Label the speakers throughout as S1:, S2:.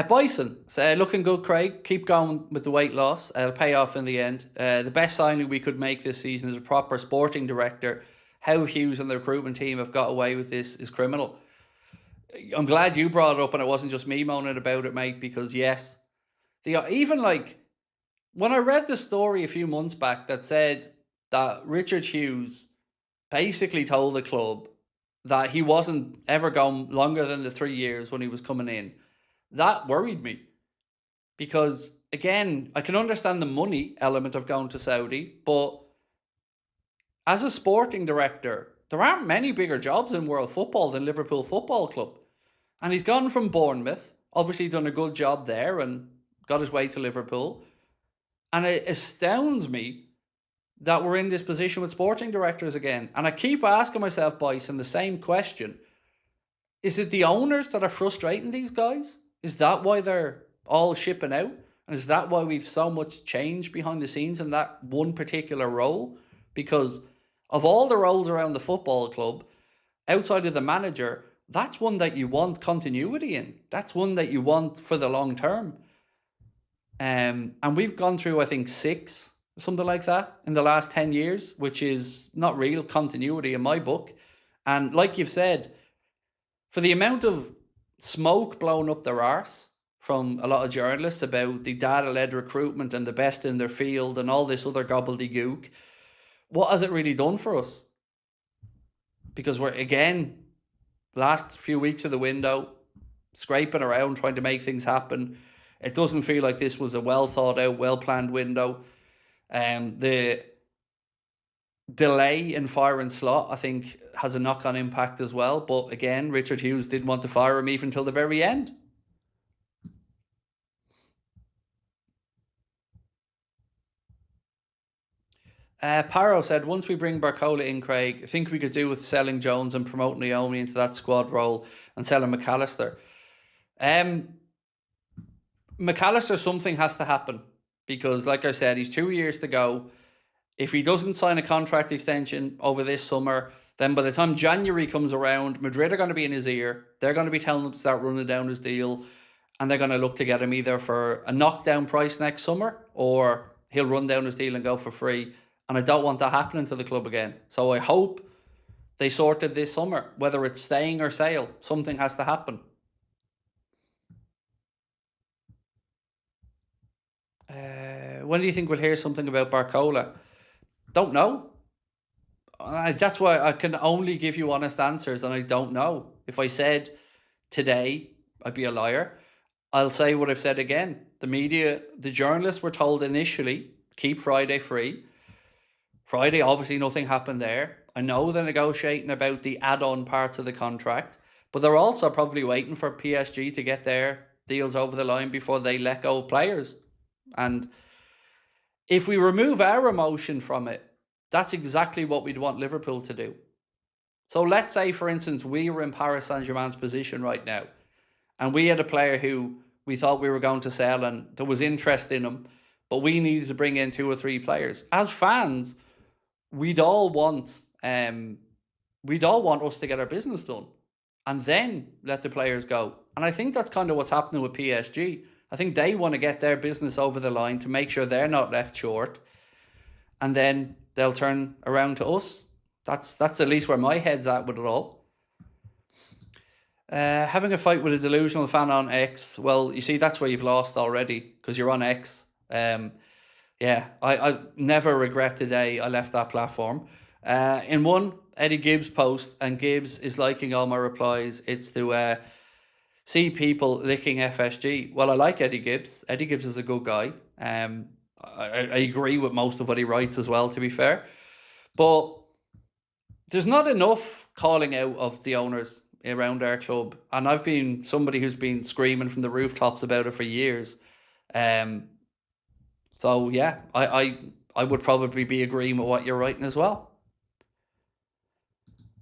S1: Bison, so looking good, Craig. Keep going with the weight loss. It'll pay off in the end. The best signing we could make this season is a proper sporting director. How Hughes and the recruitment team have got away with this is criminal. I'm glad you brought it up and it wasn't just me moaning about it, mate, because yes, even like when I read the story a few months back that said that Richard Hughes basically told the club that he wasn't ever going longer than the 3 years when he was coming in, that worried me. Because again, I can understand the money element of going to Saudi, but as a sporting director, there aren't many bigger jobs in world football than Liverpool Football Club. And he's gone from Bournemouth, obviously done a good job there and got his way to Liverpool. And it astounds me that we're in this position with sporting directors again. And I keep asking myself, Bison, the same question. Is it the owners that are frustrating these guys? Is that why they're all shipping out? And is that why we've so much change behind the scenes in that one particular role? Because of all the roles around the football club, outside of the manager, that's one that you want continuity in. That's one that you want for the long term. And we've gone through, I think, 6, something like that, in the last 10 years, which is not real continuity in my book. And like you've said, for the amount of smoke blown up their arse from a lot of journalists about the data-led recruitment and the best in their field and all this other gobbledygook, what has it really done for us? Because we're, again, last few weeks of the window, scraping around, trying to make things happen. It doesn't feel like this was a well-thought-out, well-planned window. The delay in firing Slot, I think, has a knock-on impact as well. But again, Richard Hughes didn't want to fire him even till the very end. Paro said, once we bring Barcola in, Craig, I think we could do with selling Jones and promoting Naomi into that squad role and selling McAllister. McAllister, something has to happen because, like I said, he's 2 years to go. If he doesn't sign a contract extension over this summer, then by the time January comes around, Madrid are going to be in his ear. They're going to be telling him to start running down his deal, and they're going to look to get him either for a knockdown price next summer or he'll run down his deal and go for free. And I don't want that happening to the club again. So I hope they sorted this summer, whether it's staying or sale. Something has to happen. When do you think we'll hear something about Barcola? Don't know. That's why I can only give you honest answers, and I don't know. If I said today, I'd be a liar. I'll say what I've said again. The media, the journalists were told initially, keep Friday free. Friday, obviously nothing happened there. I know they're negotiating about the add-on parts of the contract, but they're also probably waiting for PSG to get their deals over the line before they let go of players. And if we remove our emotion from it, that's exactly what we'd want Liverpool to do. So let's say, for instance, we were in Paris Saint-Germain's position right now, and we had a player who we thought we were going to sell and there was interest in him, but we needed to bring in 2 or 3 players. As fans, we'd all want us to get our business done and then let the players go. And I think that's kind of what's happening with PSG. I think they want to get their business over the line to make sure they're not left short, and then they'll turn around to us. That's at least where my head's at with it all. Having a fight with a delusional fan on X, well, you see, that's where you've lost already because you're on X. Yeah, I never regret the day I left that platform. In one Eddie Gibbs post, and Gibbs is liking all my replies, it's to see people licking FSG. Well, I like Eddie Gibbs. Eddie Gibbs is a good guy. I agree with most of what he writes as well, to be fair. But there's not enough calling out of the owners around our club. And I've been somebody who's been screaming from the rooftops about it for years. So, yeah, I would probably be agreeing with what you're writing as well.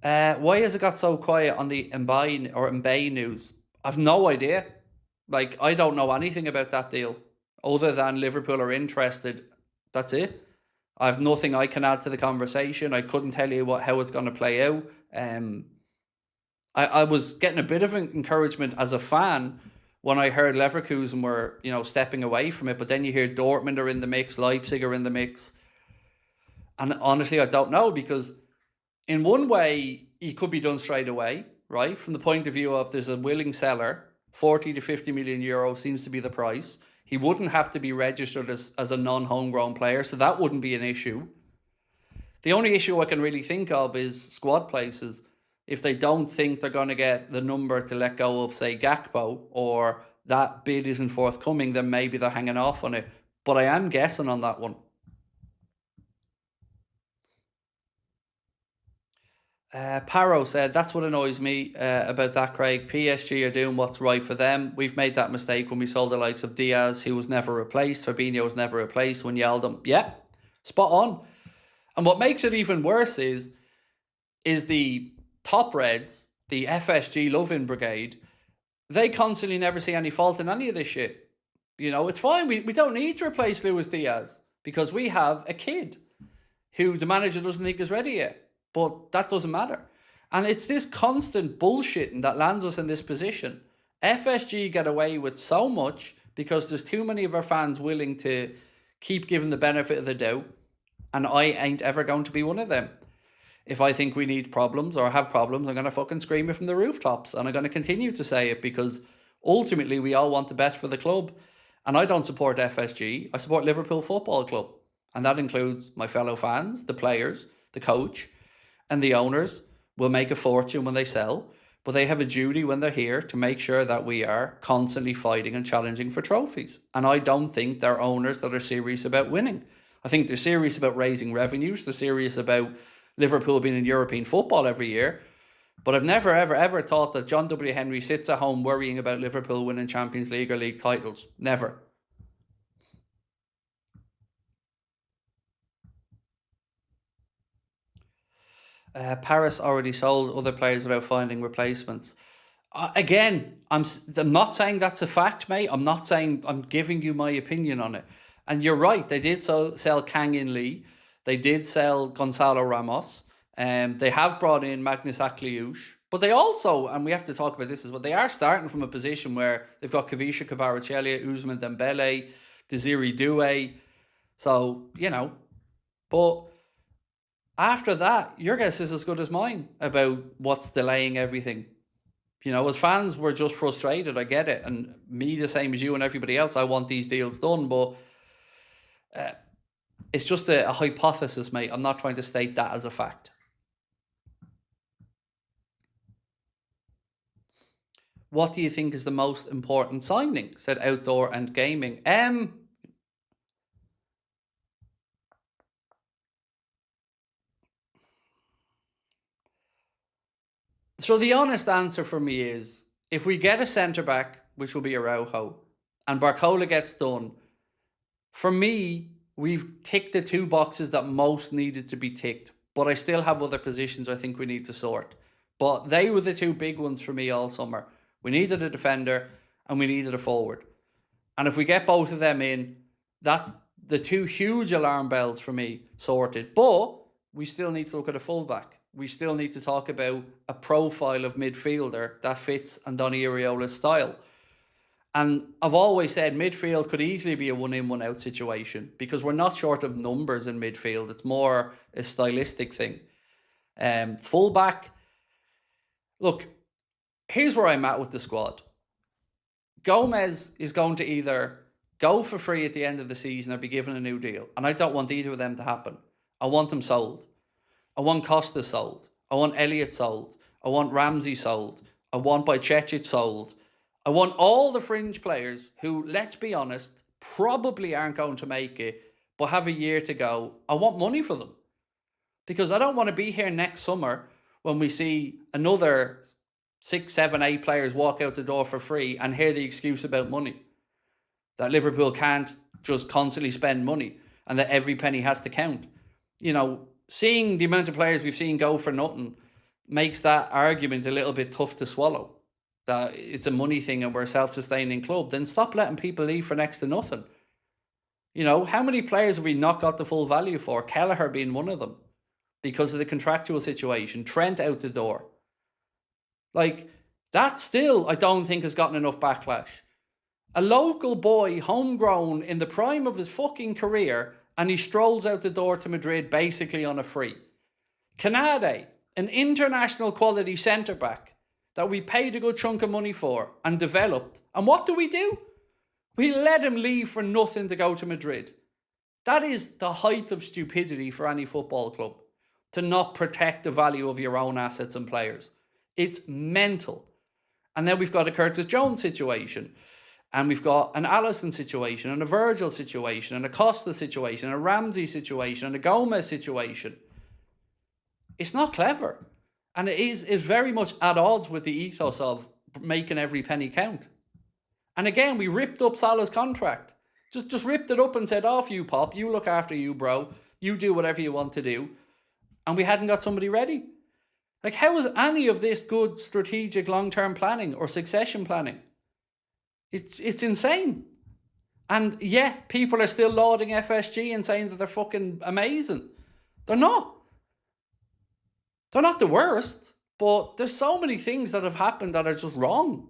S1: Why has it got so quiet on the Mbaye news? I've no idea. Like, I don't know anything about that deal other than Liverpool are interested. That's it. I have nothing I can add to the conversation. I couldn't tell you how it's going to play out. I was getting a bit of encouragement as a fan when I heard Leverkusen were, stepping away from it. But then you hear Dortmund are in the mix, Leipzig are in the mix. And honestly, I don't know, because in one way, it could be done straight away, right? From the point of view of there's a willing seller, 40 to 50 million euro seems to be the price. He wouldn't have to be registered as a non-homegrown player, so that wouldn't be an issue. The only issue I can really think of is squad places. If they don't think they're going to get the number to let go of, say, Gakpo, or that bid isn't forthcoming, then maybe they're hanging off on it. But I am guessing on that one. Paro said, that's what annoys me about that, Craig. PSG are doing what's right for them. We've made that mistake when we sold the likes of Diaz, who was never replaced. Fabinho was never replaced when Yaldum. Yeah, spot on. And what makes it even worse is the top Reds, the FSG Lovin Brigade, they constantly never see any fault in any of this shit. It's fine. We don't need to replace Luis Diaz because we have a kid who the manager doesn't think is ready yet. But that doesn't matter. And it's this constant bullshitting that lands us in this position. FSG get away with so much because there's too many of our fans willing to keep giving the benefit of the doubt. And I ain't ever going to be one of them. If I think we need problems or have problems, I'm going to fucking scream it from the rooftops. And I'm going to continue to say it because ultimately we all want the best for the club. And I don't support FSG. I support Liverpool Football Club. And that includes my fellow fans, the players, the coach, and the owners will make a fortune when they sell, but they have a duty when they're here to make sure that we are constantly fighting and challenging for trophies. And I don't think they're owners that are serious about winning. I think they're serious about raising revenues. They're serious about Liverpool being in European football every year. But I've never, ever, ever thought that John W. Henry sits at home worrying about Liverpool winning Champions League or league titles. Never. Paris already sold other players without finding replacements. Again, I'm not saying that's a fact, mate. I'm not saying, I'm giving you my opinion on it. And you're right, they did sell Kang In Lee. They did sell Gonzalo Ramos. They have brought in Magnus Akliouche. But they also, and we have to talk about this as well, they are starting from a position where they've got Kavisha Kvaratskhelia, Ousmane Dembele, Desiree Doué. So, but after that, your guess is as good as mine about what's delaying everything. As fans, we're just frustrated. I get it. And me, the same as you and everybody else, I want these deals done. But it's just a hypothesis, mate. I'm not trying to state that as a fact. What do you think is the most important signing? Said Outdoor and Gaming. So the honest answer for me is, if we get a centre-back, which will be Araujo, and Barcola gets done, for me, we've ticked the two boxes that most needed to be ticked. But I still have other positions I think we need to sort. But they were the two big ones for me all summer. We needed a defender and we needed a forward. And if we get both of them in, that's the two huge alarm bells for me sorted. But we still need to look at a fullback. We still need to talk about a profile of midfielder that fits Andoni Iraola's style. And I've always said midfield could easily be a one-in, one-out situation because we're not short of numbers in midfield. It's more a stylistic thing. Fullback, look, here's where I'm at with the squad. Gomez is going to either go for free at the end of the season or be given a new deal. And I don't want either of them to happen. I want them sold. I want Costa sold. I want Elliott sold. I want Ramsey sold. I want Bajcetic sold. I want all the fringe players who, let's be honest, probably aren't going to make it, but have a year to go. I want money for them. Because I don't want to be here next summer when we see another 6, 7, 8 players walk out the door for free and hear the excuse about money. That Liverpool can't just constantly spend money and that every penny has to count. Seeing the amount of players we've seen go for nothing makes that argument a little bit tough to swallow. That it's a money thing and we're a self-sustaining club. Then stop letting people leave for next to nothing. How many players have we not got the full value for? Kelleher being one of them. Because of the contractual situation. Trent out the door. That still, I don't think has gotten enough backlash. A local boy, homegrown, in the prime of his fucking career, and he strolls out the door to Madrid basically on a free. Canade, an international quality centre-back that we paid a good chunk of money for and developed. And what do? We let him leave for nothing to go to Madrid. That is the height of stupidity for any football club, to not protect the value of your own assets and players. It's mental. And then we've got a Curtis Jones situation, and we've got an Alisson situation, and a Virgil situation, and a Costa situation, and a Ramsey situation, and a Gomez situation. It's not clever. And it is very much at odds with the ethos of making every penny count. And again, we ripped up Salah's contract. Just ripped it up and said, off you, Pop. You look after you, bro. You do whatever you want to do. And we hadn't got somebody ready. Like, how is any of this good strategic long-term planning or succession planning? It's insane. And yeah, people are still lauding FSG and saying that they're fucking amazing. They're not. They're not the worst, but there's so many things that have happened that are just wrong.